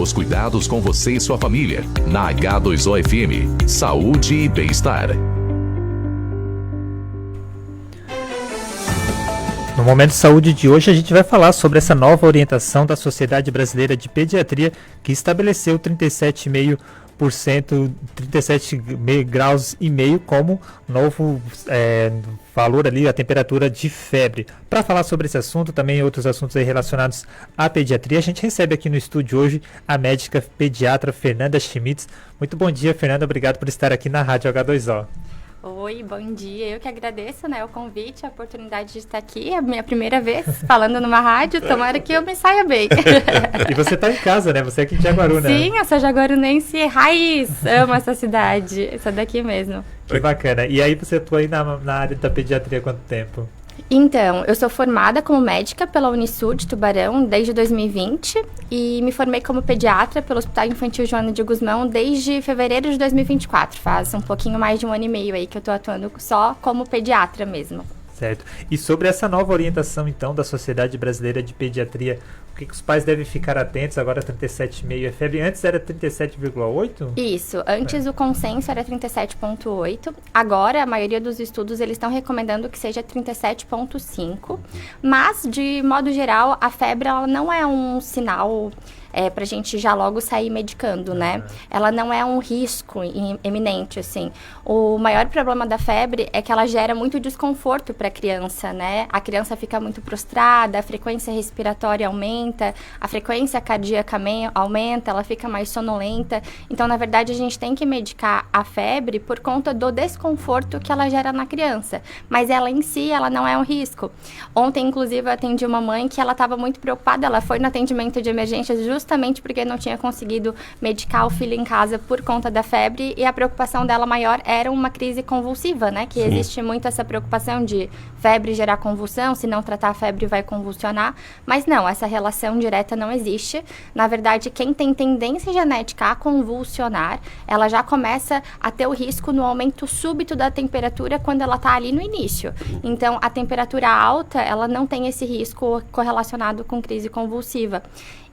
Os cuidados com você e sua família. Na H2O FM. Saúde e bem-estar. No Momento de Saúde de hoje, a gente vai falar sobre essa nova orientação da Sociedade Brasileira de Pediatria, que estabeleceu 37 graus e meio como novo valor ali, a temperatura de febre. Para falar sobre esse assunto, também outros assuntos aí relacionados à pediatria, a gente recebe aqui no estúdio hoje a médica pediatra Fernanda Schmitz. Muito bom dia, Fernanda, obrigado por estar aqui na Rádio H2O. Oi, bom dia. Eu que agradeço, o convite, a oportunidade de estar aqui. É a minha primeira vez falando numa rádio. Tomara que eu me saia bem. E você está em casa, né? Você é aqui de Jaguaru, né? Sim, eu sou jaguarunense raiz. Amo essa cidade. Essa daqui mesmo. Que bacana. E aí você atua aí na área da pediatria há quanto tempo? Então, eu sou formada como médica pela Unisul de Tubarão desde 2020 e me formei como pediatra pelo Hospital Infantil Joana de Guzmão desde fevereiro de 2024. Faz um pouquinho mais de um ano e meio aí que eu tô atuando só como pediatra mesmo. Certo. E sobre essa nova orientação, então, da Sociedade Brasileira de Pediatria, o que os pais devem ficar atentos? Agora 37,5 é febre. Antes era 37,8? Isso. Antes o consenso era 37,8. Agora, a maioria dos estudos, eles estão recomendando que seja 37,5. Mas, de modo geral, a febre ela não é um sinal pra gente já logo sair medicando, né? Ela não é um risco eminente, assim. O maior problema da febre é que ela gera muito desconforto para a criança, né? A criança fica muito prostrada, a frequência respiratória aumenta, a frequência cardíaca aumenta, ela fica mais sonolenta. Então, na verdade, a gente tem que medicar a febre por conta do desconforto que ela gera na criança. Mas ela em si, ela não é um risco. Ontem, inclusive, eu atendi uma mãe que ela estava muito preocupada, ela foi no atendimento de emergências justamente porque não tinha conseguido medicar o filho em casa por conta da febre e a preocupação dela maior era uma crise convulsiva, né? Que existe muito essa preocupação de febre gerar convulsão, se não tratar a febre vai convulsionar, mas não, essa relação direta não existe. Na verdade, quem tem tendência genética a convulsionar, ela já começa a ter o risco no aumento súbito da temperatura quando ela está ali no início. Então, a temperatura alta, ela não tem esse risco correlacionado com crise convulsiva.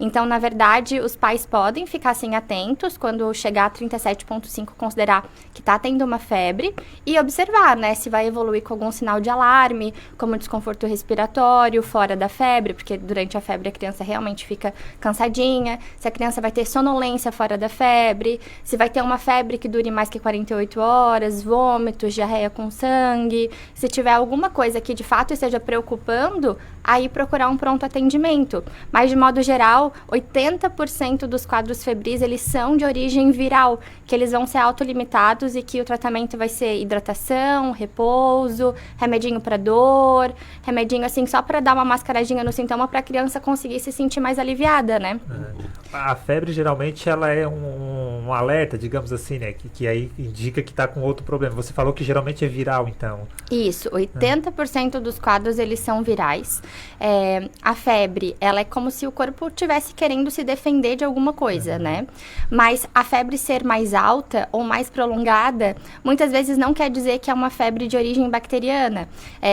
Então, na verdade, os pais podem ficar assim atentos quando chegar a 37,5, considerar que está tendo uma febre e observar, né, se vai evoluir com algum sinal de alarme, como desconforto respiratório, fora da febre, porque durante a febre a criança realmente fica cansadinha, se a criança vai ter sonolência fora da febre, se vai ter uma febre que dure mais que 48 horas, vômitos, diarreia com sangue, se tiver alguma coisa que de fato esteja preocupando, aí procurar um pronto atendimento. Mas, de modo geral, 80% dos quadros febris, eles são de origem viral, que eles vão ser autolimitados e que o tratamento vai ser hidratação, repouso, remedinho para dor, remedinho assim só para dar uma mascaradinha no sintoma para a criança conseguir se sentir mais aliviada, né? A febre, geralmente, ela é um alerta, digamos assim, né? Que aí indica que está com outro problema. Você falou que geralmente é viral, então. Isso, 80% dos quadros, eles são virais. A febre, ela é como se o corpo estivesse querendo se defender de alguma coisa, né? Mas a febre ser mais alta ou mais prolongada, muitas vezes não quer dizer que é uma febre de origem bacteriana.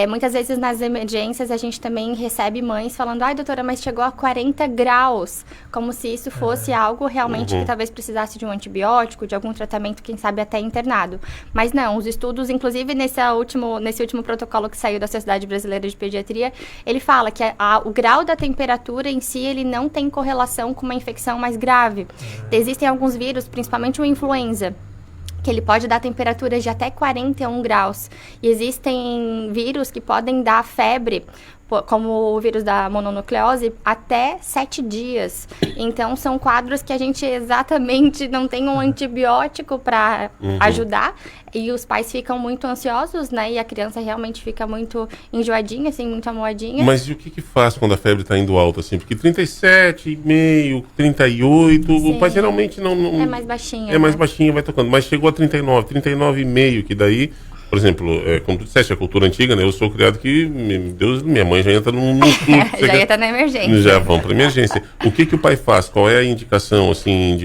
Muitas vezes nas emergências a gente também recebe mães falando, ai doutora, mas chegou a 40 graus, como se isso fosse algo realmente que talvez precisasse de um antibiótico, de algum tratamento, quem sabe até internado. Mas não, os estudos, inclusive nesse último protocolo que saiu da Sociedade Brasileira de Pediatria, ele fala que o grau da temperatura em si, ele não tem correlação com uma infecção mais grave. Existem alguns vírus, principalmente o influenza, que ele pode dar temperaturas de até 41 graus. E existem vírus que podem dar febre, como o vírus da mononucleose, até 7 dias. Então, são quadros que a gente exatamente não tem um antibiótico para ajudar. E os pais ficam muito ansiosos, né? E a criança realmente fica muito enjoadinha, assim, muito amoadinha. Mas e o que faz quando a febre está indo alta, assim? Porque 37,5, 38, o pai geralmente não... É mais baixinho. É mais baixinho, vai tocando. Mas chegou a 39,5, que daí... Por exemplo, como tu disseste, a cultura antiga, né? Eu sou criado que, meu Deus, minha mãe já entra num já entra na emergência. Já vão para emergência. O que o pai faz? Qual é a indicação, assim,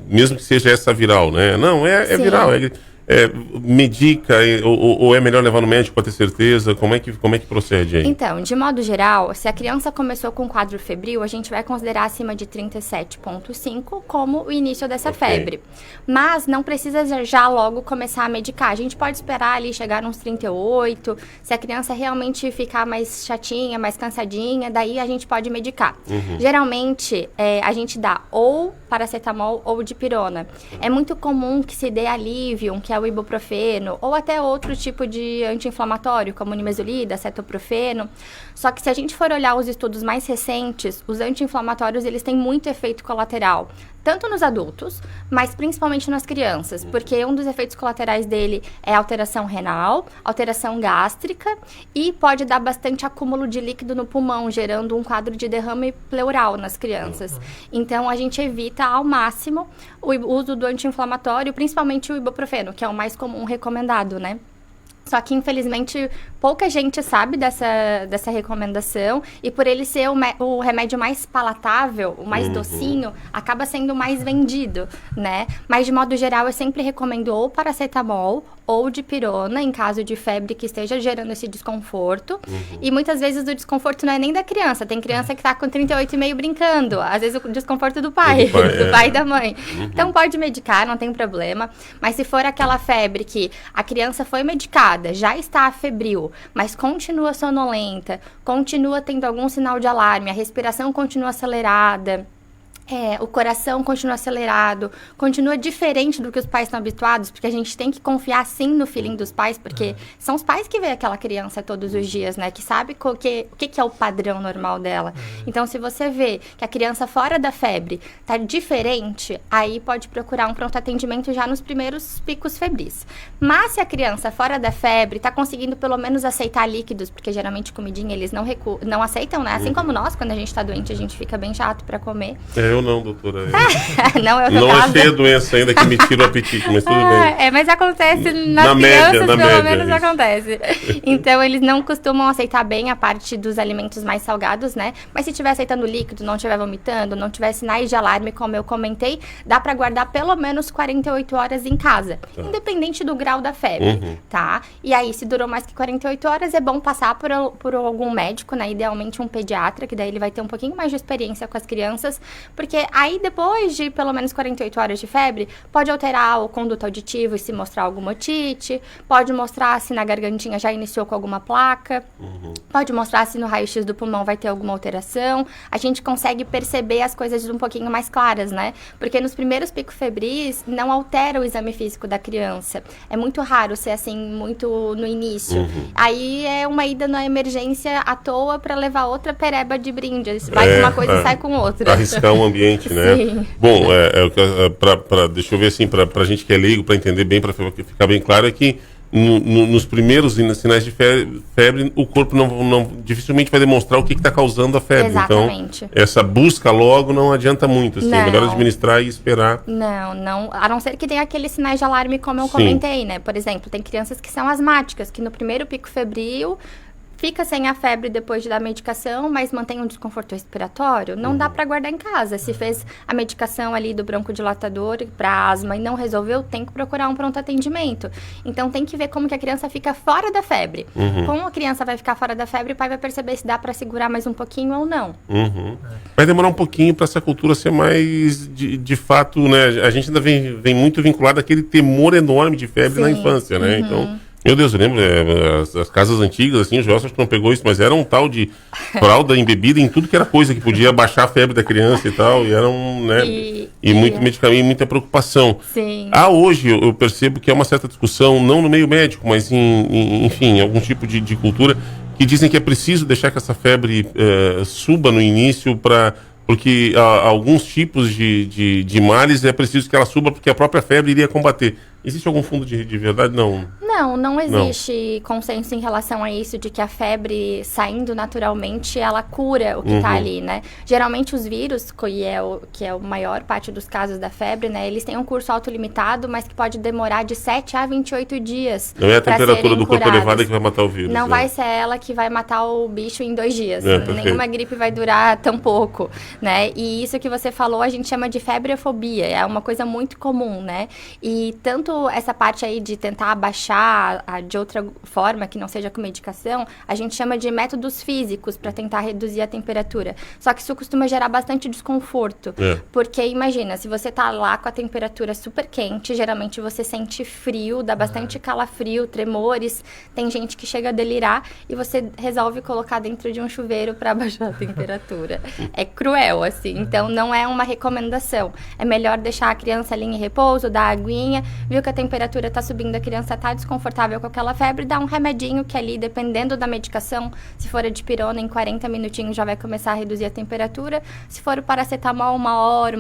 mesmo que seja essa viral, né? Não, é viral, medica ou é melhor levar no médico para ter certeza? Como é que procede aí? Então, de modo geral, se a criança começou com quadro febril, a gente vai considerar acima de 37,5 como o início dessa febre. Mas não precisa já logo começar a medicar. A gente pode esperar ali chegar uns 38. Se a criança realmente ficar mais chatinha, mais cansadinha, daí a gente pode medicar. Geralmente, a gente dá ou paracetamol ou dipirona. É muito comum que se dê Alivium, que é o ibuprofeno, ou até outro tipo de anti-inflamatório, como nimesulida, cetoprofeno. Só que se a gente for olhar os estudos mais recentes, os anti-inflamatórios, eles têm muito efeito colateral. Tanto nos adultos, mas principalmente nas crianças, porque um dos efeitos colaterais dele é alteração renal, alteração gástrica e pode dar bastante acúmulo de líquido no pulmão, gerando um quadro de derrame pleural nas crianças. Então, a gente evita ao máximo o uso do anti-inflamatório, principalmente o ibuprofeno, que é o mais comum recomendado, né? Só que, infelizmente, pouca gente sabe dessa recomendação e por ele ser o remédio mais palatável, o mais docinho, acaba sendo mais vendido, né? Mas, de modo geral, eu sempre recomendo ou paracetamol ou dipirona, em caso de febre que esteja gerando esse desconforto. E muitas vezes o desconforto não é nem da criança. Tem criança que está com 38,5 brincando. Às vezes o desconforto é do pai, do pai e da mãe. Então, pode medicar, não tem problema. Mas se for aquela febre que a criança foi medicada, já está febril, mas continua sonolenta, continua tendo algum sinal de alarme, a respiração continua acelerada, o coração continua acelerado, continua diferente do que os pais estão habituados, porque a gente tem que confiar sim no feeling dos pais, porque são os pais que veem aquela criança todos os dias, né? Que sabe o que é o padrão normal dela. Então, se você vê que a criança fora da febre tá diferente, aí pode procurar um pronto atendimento já nos primeiros picos febris. Mas se a criança fora da febre tá conseguindo pelo menos aceitar líquidos, porque geralmente comidinha eles não aceitam, né? Assim como nós, quando a gente tá doente, a gente fica bem chato para comer. Eu não, doutora. Não é o teu não caso. achei a doença ainda que me tira o apetite, mas tudo bem. Mas acontece nas Na crianças, média, pelo menos isso. acontece. Então, eles não costumam aceitar bem a parte dos alimentos mais salgados, né? Mas se estiver aceitando líquido, não estiver vomitando, não tiver sinais de alarme, como eu comentei, dá pra guardar pelo menos 48 horas em casa, independente do grau da febre, tá? E aí, se durou mais que 48 horas, é bom passar por algum médico, né? Idealmente um pediatra, que daí ele vai ter um pouquinho mais de experiência com as crianças, porque aí, depois de pelo menos 48 horas de febre, pode alterar o conduto auditivo e se mostrar alguma otite, pode mostrar se na gargantinha já iniciou com alguma placa, pode mostrar se no raio-x do pulmão vai ter alguma alteração. A gente consegue perceber as coisas um pouquinho mais claras, né? Porque nos primeiros picos febris, não altera o exame físico da criança. É muito raro ser assim, muito no início. Aí é uma ida na emergência à toa para levar outra pereba de brinde. Vai com uma coisa e sai com outra. Arriscar um ambiente, né? Sim. Bom, deixa eu ver assim, pra gente que é leigo, para entender bem, para ficar bem claro, é que nos primeiros sinais de febre, o corpo não dificilmente vai demonstrar o que está causando a febre. Exatamente. Então, essa busca logo não adianta muito. Assim, é melhor administrar e esperar. Não. A não ser que tenha aqueles sinais de alarme, como eu comentei, né? Por exemplo, tem crianças que são asmáticas, que no primeiro pico febril fica sem a febre depois de dar a medicação, mas mantém um desconforto respiratório, não dá para guardar em casa. Se fez a medicação ali do broncodilatador para asma e não resolveu, tem que procurar um pronto atendimento. Então, tem que ver como que a criança fica fora da febre. Como a criança vai ficar fora da febre, o pai vai perceber se dá para segurar mais um pouquinho ou não. Vai demorar um pouquinho para essa cultura ser mais, de fato, né? A gente ainda vem muito vinculado àquele temor enorme de febre na infância, né? Então, meu Deus, eu lembro, as casas antigas, assim, o João acho que não pegou isso, mas era um tal de fralda embebida em tudo que era coisa que podia baixar a febre da criança e tal, e era né, e muito medicamento, muita preocupação. Sim. Hoje eu percebo que é uma certa discussão, não no meio médico, mas enfim, algum tipo de cultura, que dizem que é preciso deixar que essa febre suba no início porque alguns tipos de males é preciso que ela suba porque a própria febre iria combater. Existe algum fundo de verdade? Não. Não existe consenso em relação a isso, de que a febre saindo naturalmente, ela cura o que tá ali, né? Geralmente os vírus, que é a maior parte dos casos da febre, né? Eles têm um curso autolimitado, mas que pode demorar de 7 a 28 dias. Não é a temperatura do corpo curados. elevada que vai matar o vírus. Não né? vai ser ela que vai matar o bicho em 2 dias. Perfeito. Nenhuma gripe vai durar tão pouco, né? E isso que você falou, a gente chama de febrefobia. É uma coisa muito comum, né? E tanto essa parte aí de tentar abaixar de outra forma, que não seja com medicação, a gente chama de métodos físicos para tentar reduzir a temperatura. Só que isso costuma gerar bastante desconforto. Porque imagina, se você tá lá com a temperatura super quente, geralmente você sente frio, dá bastante calafrio, tremores, tem gente que chega a delirar e você resolve colocar dentro de um chuveiro para abaixar a temperatura. É cruel, assim. Então, não é uma recomendação. É melhor deixar a criança ali em repouso, dar aguinha, viu que a temperatura tá subindo, a criança tá desconfortável com aquela febre, dá um remedinho que ali, dependendo da medicação, se for a dipirona, em 40 minutinhos já vai começar a reduzir a temperatura. Se for o paracetamol, 1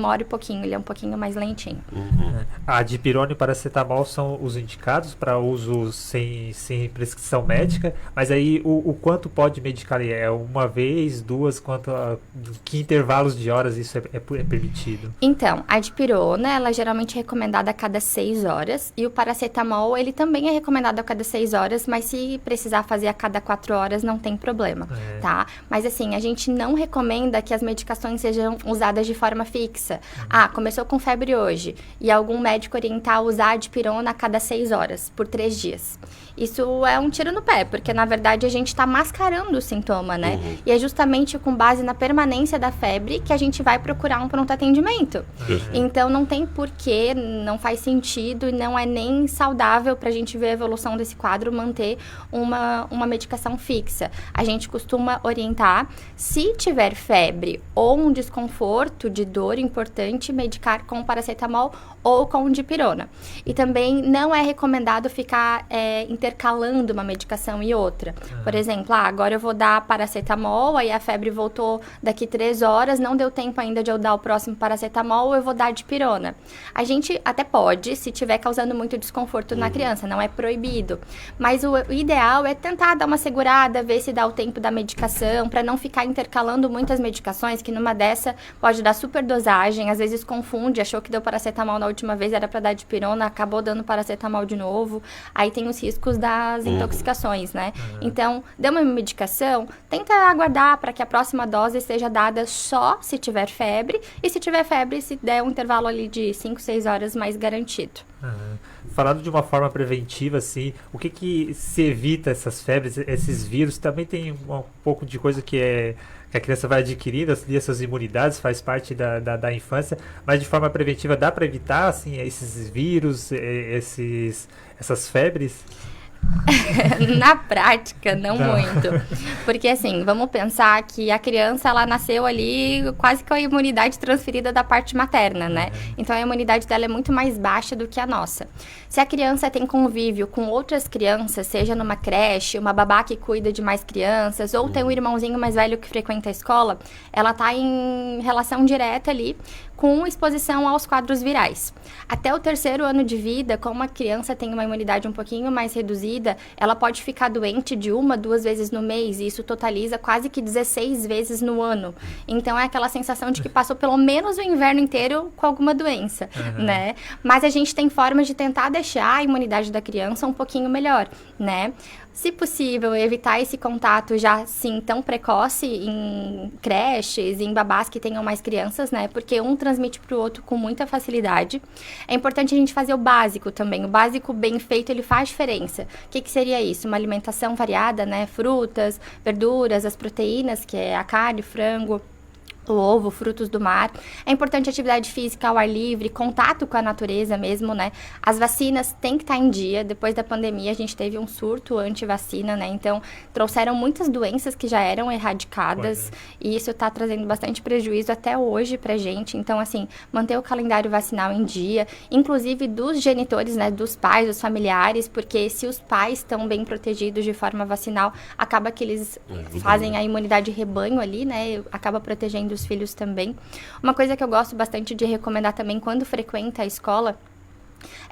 hora e pouquinho, ele é um pouquinho mais lentinho. A dipirona e o paracetamol são os indicados para uso sem prescrição médica, mas aí o quanto pode medicar? É uma vez, 2, que intervalos de horas isso é permitido? Então, a dipirona, ela é geralmente recomendada a cada 6 horas, e o paracetamol, ele também é recomendado a cada 6 horas, mas se precisar fazer a cada 4 horas, não tem problema, tá? Mas assim, a gente não recomenda que as medicações sejam usadas de forma fixa. Começou com febre hoje, e algum médico orientar a usar a dipirona a cada 6 horas, por 3 dias. Isso é um tiro no pé, porque na verdade a gente está mascarando o sintoma, né? E é justamente com base na permanência da febre que a gente vai procurar um pronto atendimento. Então não tem porquê, não faz sentido e não é nem saudável para a gente ver a evolução desse quadro manter uma medicação fixa. A gente costuma orientar, se tiver febre ou um desconforto de dor importante, medicar com paracetamol ou com dipirona. E também não é recomendado ficar intercalando uma medicação e outra. Por exemplo, agora eu vou dar paracetamol, aí a febre voltou daqui 3 horas, não deu tempo ainda de eu dar o próximo paracetamol, eu vou dar dipirona. A gente até pode, se estiver causando muito desconforto na criança, não é proibido. Mas o ideal é tentar dar uma segurada, ver se dá o tempo da medicação, para não ficar intercalando muitas medicações, que numa dessa pode dar superdosagem, às vezes confunde, achou que deu paracetamol na última vez, era para dar dipirona, acabou dando paracetamol de novo, aí tem os riscos das intoxicações, né? Então, deu uma medicação, tenta aguardar para que a próxima dose seja dada só se tiver febre, e se tiver febre, se der um intervalo ali de 5, 6 horas mais garantido. Falando de uma forma preventiva, assim, o que se evita essas febres, esses vírus? Também tem um pouco de coisa que a criança vai adquirindo, essas imunidades, faz parte da infância, mas de forma preventiva dá para evitar, assim, esses vírus, essas febres? Na prática, não muito. Porque assim, vamos pensar que a criança, ela nasceu ali quase com a imunidade transferida da parte materna, né? Então a imunidade dela é muito mais baixa do que a nossa. Se a criança tem convívio com outras crianças, seja numa creche, uma babá que cuida de mais crianças, ou tem um irmãozinho mais velho que frequenta a escola, ela tá em relação direta ali com exposição aos quadros virais. Até o 3º ano de vida, como a criança tem uma imunidade um pouquinho mais reduzida, ela pode ficar doente de 1, 2 vezes no mês, e isso totaliza quase que 16 vezes no ano. Então é aquela sensação de que passou pelo menos o inverno inteiro com alguma doença, né? Mas a gente tem formas de tentar deixar a imunidade da criança um pouquinho melhor, né? Se possível, evitar esse contato já, sim, tão precoce em creches, em babás que tenham mais crianças, né? Porque um transmite para o outro com muita facilidade. É importante a gente fazer o básico também. O básico bem feito, ele faz diferença. O que seria isso? Uma alimentação variada, né? Frutas, verduras, as proteínas, que é a carne, frango, o ovo, frutos do mar. É importante atividade física ao ar livre, contato com a natureza mesmo, né? As vacinas têm que estar em dia. Depois da pandemia, a gente teve um surto anti-vacina, né? Então, trouxeram muitas doenças que já eram erradicadas. E isso está trazendo bastante prejuízo até hoje pra gente. Então, assim, manter o calendário vacinal em dia, inclusive dos genitores, né? Dos pais, dos familiares, porque se os pais estão bem protegidos de forma vacinal, acaba que eles fazem a imunidade rebanho ali, né? Acaba protegendo os filhos também. Uma coisa que eu gosto bastante de recomendar também quando frequenta a escola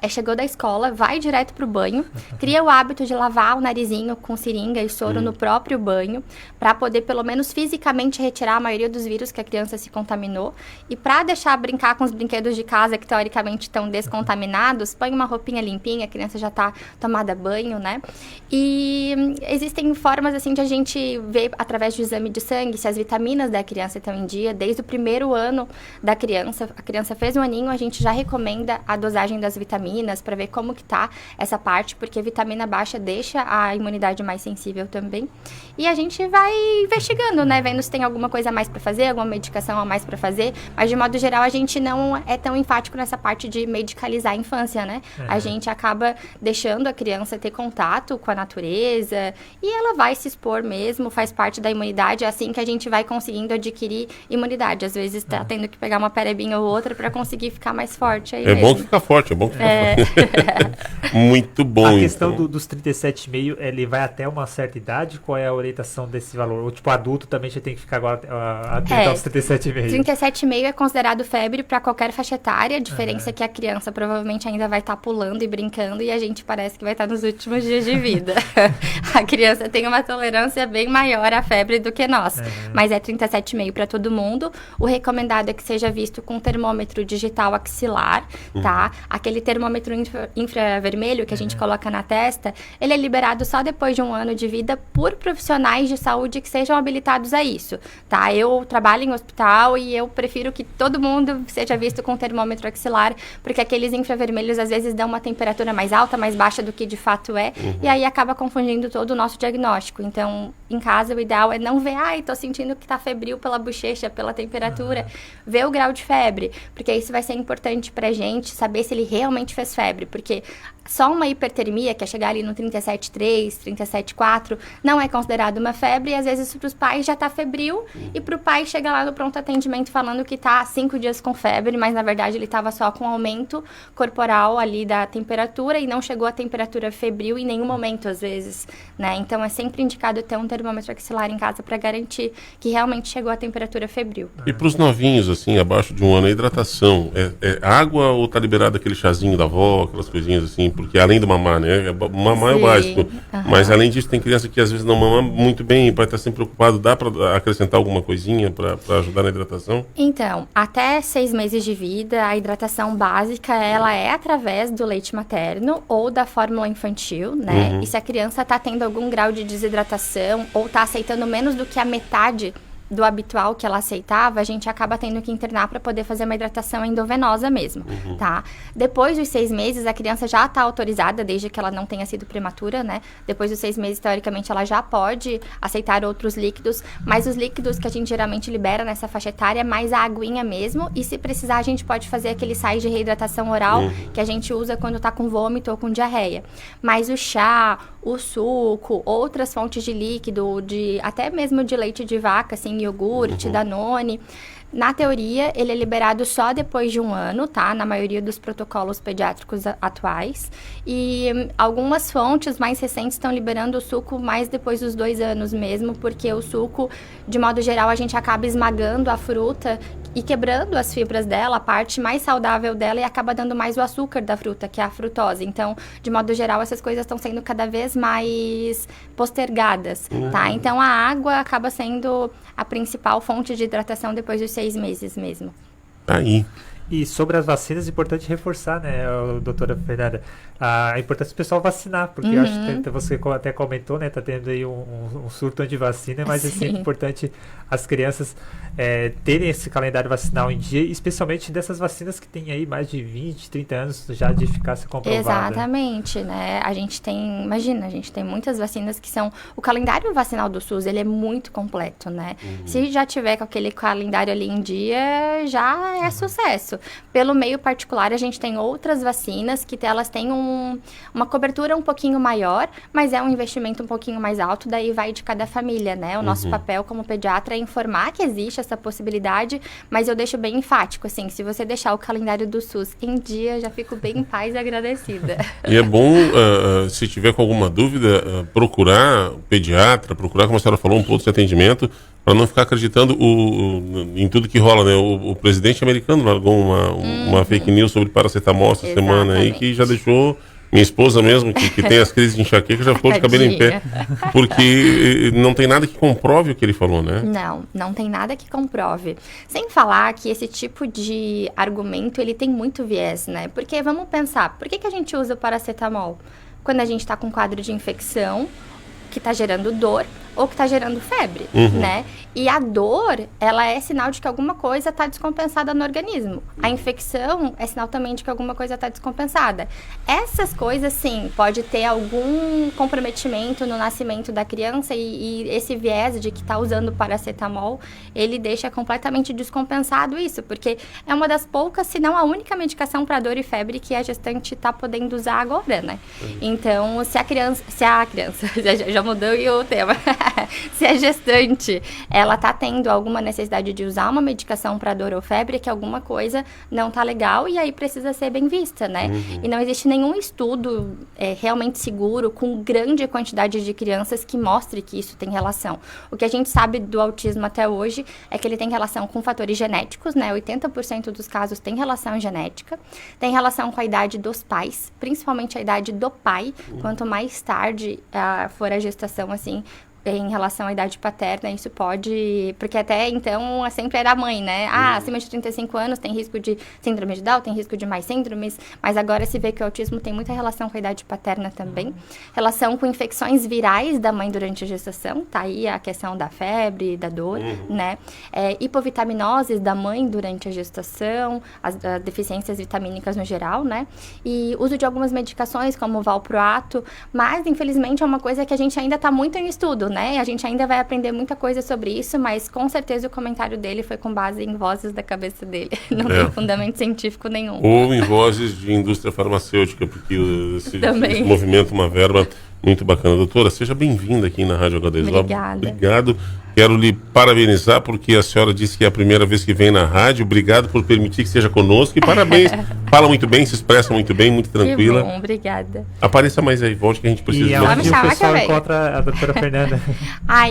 Chegou da escola, vai direto pro banho, cria o hábito de lavar o narizinho com seringa e soro no próprio banho, para poder, pelo menos fisicamente, retirar a maioria dos vírus que a criança se contaminou. E para deixar brincar com os brinquedos de casa, que teoricamente estão descontaminados, põe uma roupinha limpinha, a criança já tá tomada banho, né? E existem formas, assim, de a gente ver, através do exame de sangue, se as vitaminas da criança estão em dia. Desde o primeiro ano da criança, a criança fez 1 aninho, a gente já recomenda a dosagem das vitaminas para ver como que tá essa parte, porque vitamina baixa deixa a imunidade mais sensível também. E a gente vai investigando, né? Vendo se tem alguma coisa a mais para fazer, alguma medicação a mais para fazer. Mas, de modo geral, a gente não é tão enfático nessa parte de medicalizar a infância, né? A gente acaba deixando a criança ter contato com a natureza e ela vai se expor mesmo, faz parte da imunidade. É assim que a gente vai conseguindo adquirir imunidade. Às vezes tá tendo que pegar uma perebinha ou outra para conseguir ficar mais forte. Aí bom que fica forte, é bom que fica forte. Muito bom. A questão dos 37,5, ele vai até uma certa idade? Qual é a orientação desse valor? Ou tipo, adulto também já tem que ficar agora até aos 37,5? 37,5 é considerado febre para qualquer faixa etária. A diferença é que a criança provavelmente ainda vai estar pulando e brincando e a gente parece que vai estar nos últimos dias de vida. A criança tem uma tolerância bem maior à febre do que nós. Mas é 37,5 para todo mundo. O recomendado é que seja visto com termômetro digital axilar, tá? Aquele termômetro infravermelho que a gente coloca na testa, ele é liberado só depois de 1 ano de vida por profissionais de saúde que sejam habilitados a isso, tá? Eu trabalho em hospital e eu prefiro que todo mundo seja visto com termômetro axilar, porque aqueles infravermelhos às vezes dão uma temperatura mais alta, mais baixa do que de fato é, e aí acaba confundindo todo o nosso diagnóstico. Então, em casa, o ideal é não ver, tô sentindo que tá febril pela bochecha, pela temperatura, ver o grau de febre, porque isso vai ser importante pra gente saber se ele realmente fez febre, porque só uma hipertermia, que é chegar ali no 37,3, 37,4, não é considerado uma febre, e às vezes para os pais já tá febril, e para o pai chega lá no pronto atendimento falando que tá 5 dias com febre, mas na verdade ele estava só com aumento corporal ali da temperatura, e não chegou a temperatura febril em nenhum momento, às vezes, né? Então é sempre indicado ter um termômetro axilar em casa para garantir que realmente chegou a temperatura febril. E para os novinhos, assim, abaixo de 1 ano, a hidratação, é água ou tá liberado aquele chazinho da avó, aquelas coisinhas assim? Porque além do mamar, né? Mamar é o básico. Mas além disso, tem criança que às vezes não mama muito bem, pode estar sempre preocupado. Dá para acrescentar alguma coisinha para ajudar na hidratação? Então, até 6 meses de vida, a hidratação básica, ela é através do leite materno ou da fórmula infantil, né? E se a criança está tendo algum grau de desidratação ou está aceitando menos do que a metade do habitual que ela aceitava, a gente acaba tendo que internar para poder fazer uma hidratação endovenosa mesmo, tá? Depois dos 6 meses, a criança já está autorizada, desde que ela não tenha sido prematura, né? Depois dos 6 meses, teoricamente, ela já pode aceitar outros líquidos, mas os líquidos que a gente geralmente libera nessa faixa etária é mais a aguinha mesmo, e se precisar, a gente pode fazer aquele sais de reidratação oral que a gente usa quando tá com vômito ou com diarreia. Mas o chá, o suco, outras fontes de líquido, até mesmo de leite de vaca, assim, iogurte, Danone, na teoria, ele é liberado só depois de 1 ano, tá? Na maioria dos protocolos pediátricos atuais. E algumas fontes mais recentes estão liberando o suco mais depois dos 2 anos mesmo, porque o suco, de modo geral, a gente acaba esmagando a fruta e quebrando as fibras dela, a parte mais saudável dela, e acaba dando mais o açúcar da fruta, que é a frutose. Então, de modo geral, essas coisas estão sendo cada vez mais postergadas, tá? Então, a água acaba sendo a principal fonte de hidratação depois dos 6 meses mesmo. Aí. E sobre as vacinas, é importante reforçar, né, doutora Fernanda, a importância do pessoal vacinar, porque eu acho que você até comentou, né, tá tendo aí um surto anti-vacina, mas é sempre importante as crianças terem esse calendário vacinal em dia, especialmente dessas vacinas que têm aí mais de 20, 30 anos já de eficácia comprovada. Exatamente, né, a gente tem muitas vacinas que são, o calendário vacinal do SUS, ele é muito completo, né, se já tiver com aquele calendário ali em dia, já é sucesso. Pelo meio particular, a gente tem outras vacinas que elas têm uma cobertura um pouquinho maior, mas é um investimento um pouquinho mais alto, daí vai de cada família, né? O nosso papel como pediatra é informar que existe essa possibilidade, mas eu deixo bem enfático, assim, se você deixar o calendário do SUS em dia, eu já fico bem em paz e agradecida. E é bom, se tiver com alguma dúvida, procurar o pediatra, procurar, como a senhora falou, um ponto de atendimento, para não ficar acreditando em tudo que rola, né? O presidente americano largou uma fake news sobre paracetamol essa semana aí, que já deixou minha esposa mesmo, que tem as crises de enxaqueca, já ficou de cabelo em pé. Porque não tem nada que comprove o que ele falou, né? Não tem nada que comprove. Sem falar que esse tipo de argumento, ele tem muito viés, né? Porque vamos pensar, por que a gente usa o paracetamol? Quando a gente está com quadro de infecção, que está gerando dor ou que está gerando febre, né? E a dor, ela é sinal de que alguma coisa está descompensada no organismo. A infecção é sinal também de que alguma coisa está descompensada. Essas coisas, sim, pode ter algum comprometimento no nascimento da criança e esse viés de que está usando paracetamol, ele deixa completamente descompensado isso, porque é uma das poucas, se não a única medicação para dor e febre que a gestante está podendo usar agora, né? Então, se a criança já mudou o tema. Se a gestante, ela tá tendo alguma necessidade de usar uma medicação para dor ou febre, que alguma coisa não tá legal e aí precisa ser bem vista, né? E não existe nenhum estudo realmente seguro com grande quantidade de crianças que mostre que isso tem relação. O que a gente sabe do autismo até hoje é que ele tem relação com fatores genéticos, né? 80% dos casos tem relação genética, tem relação com a idade dos pais, principalmente a idade do pai. Quanto mais tarde for a gestação, assim, em relação à idade paterna, isso pode... Porque até então, sempre era a mãe, né? Acima de 35 anos tem risco de síndrome de Down, tem risco de mais síndromes, mas agora se vê que o autismo tem muita relação com a idade paterna também. Relação com infecções virais da mãe durante a gestação, tá aí a questão da febre, da dor, né? Hipovitaminoses da mãe durante a gestação, as deficiências vitamínicas no geral, né? E uso de algumas medicações, como o valproato, mas, infelizmente, é uma coisa que a gente ainda tá muito em estudo, né? A gente ainda vai aprender muita coisa sobre isso, mas com certeza o comentário dele foi com base em vozes da cabeça dele. Não tem fundamento científico nenhum. Ou em vozes de indústria farmacêutica, porque esse movimento, uma verba muito bacana. Doutora, seja bem-vinda aqui na Rádio H2O. Obrigada. Obrigado. Quero lhe parabenizar, porque a senhora disse que é a primeira vez que vem na rádio. Obrigado por permitir que seja conosco. E parabéns. Fala muito bem, se expressa muito bem, muito tranquila. Que bom, obrigada. Apareça mais aí, volte que a gente precisa E de onde você. o pessoal encontra a doutora Fernanda?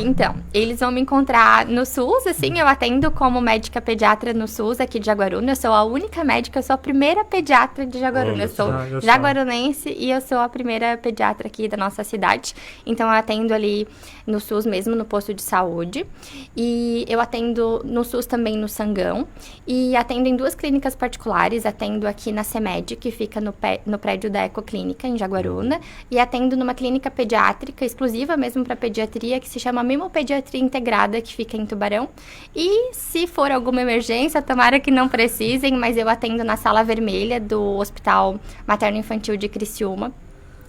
Então, eles vão me encontrar no SUS, assim, eu atendo como médica pediatra no SUS aqui de Jaguaruna. Eu sou a única médica, eu sou a primeira pediatra de Jaguaruna. Eu sou jaguarunense e eu sou a primeira pediatra aqui da nossa cidade. Então, eu atendo ali no SUS mesmo, no posto de saúde. E eu atendo no SUS também no Sangão. E atendo em 2 clínicas particulares. Atendo aqui na CEMED, que fica no prédio da Ecoclínica, em Jaguaruna. E atendo numa clínica pediátrica, exclusiva mesmo para pediatria, que se chama Mimopediatria Integrada, que fica em Tubarão. E se for alguma emergência, tomara que não precisem, mas eu atendo na Sala Vermelha do Hospital Materno Infantil de Criciúma.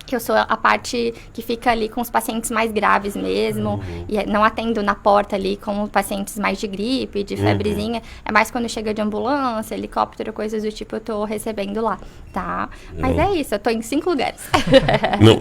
Que eu sou a parte que fica ali com os pacientes mais graves mesmo, e não atendo na porta ali com pacientes mais de gripe, de febrezinha, é mais quando chega de ambulância, helicóptero, coisas do tipo, eu tô recebendo lá, tá? Mas é isso, eu tô em 5 lugares.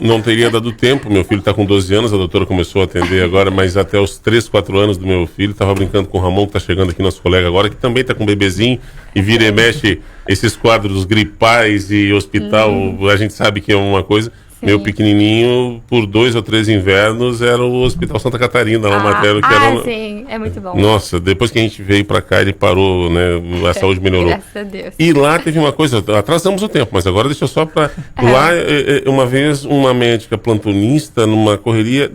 Não teria dado tempo, meu filho tá com 12 anos, a doutora começou a atender agora, mas até os 3, 4 anos do meu filho, tava brincando com o Ramon, que tá chegando aqui, nosso colega agora, que também tá com um bebezinho, e vira e mexe esses quadros gripais e hospital, a gente sabe que é uma coisa... Sim. Meu pequenininho, por 2 ou 3 invernos, era o Hospital Santa Catarina, lá materno, que era... sim, é muito bom. Nossa, depois que a gente veio pra cá, ele parou, né? A saúde melhorou. Graças a Deus. E lá teve uma coisa, atrasamos o tempo, mas agora deixa eu só pra... Lá, uma vez, uma médica plantonista, numa correria,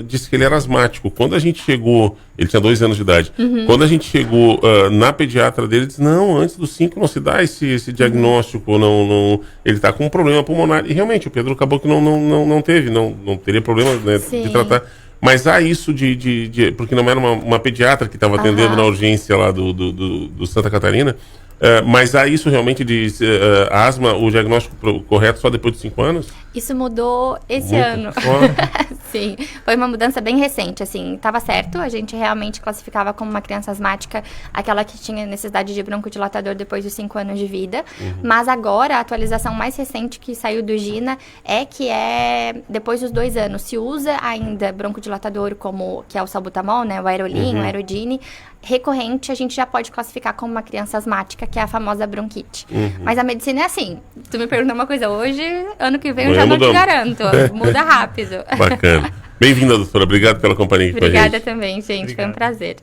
disse que ele era asmático. Quando a gente chegou, ele tinha 2 anos de idade, quando a gente chegou na pediatra dele, ele disse, não, antes dos 5 não se dá esse diagnóstico, não, ele tá com um problema pulmonar. E realmente, o Pedro acabou que não teve, não teria problema, né, de tratar. Mas há isso porque não era uma pediatra que estava atendendo na urgência lá do Santa Catarina, mas há isso realmente de asma, o diagnóstico correto só depois de 5 anos? Isso mudou esse ano. Sim, foi uma mudança bem recente, assim, estava certo, a gente realmente classificava como uma criança asmática aquela que tinha necessidade de broncodilatador depois dos 5 anos de vida, mas agora a atualização mais recente que saiu do GINA é que depois dos 2 anos, se usa ainda broncodilatador que é o salbutamol, né, o Aerolin, o Aerodine, recorrente, a gente já pode classificar como uma criança asmática, que é a famosa bronquite. Mas a medicina é assim, tu me pergunta uma coisa hoje, ano que vem eu já não te garanto, muda rápido. Bacana. Bem-vinda, doutora. Obrigado pela companhia aqui com a gente. Obrigada também, gente. Foi um prazer.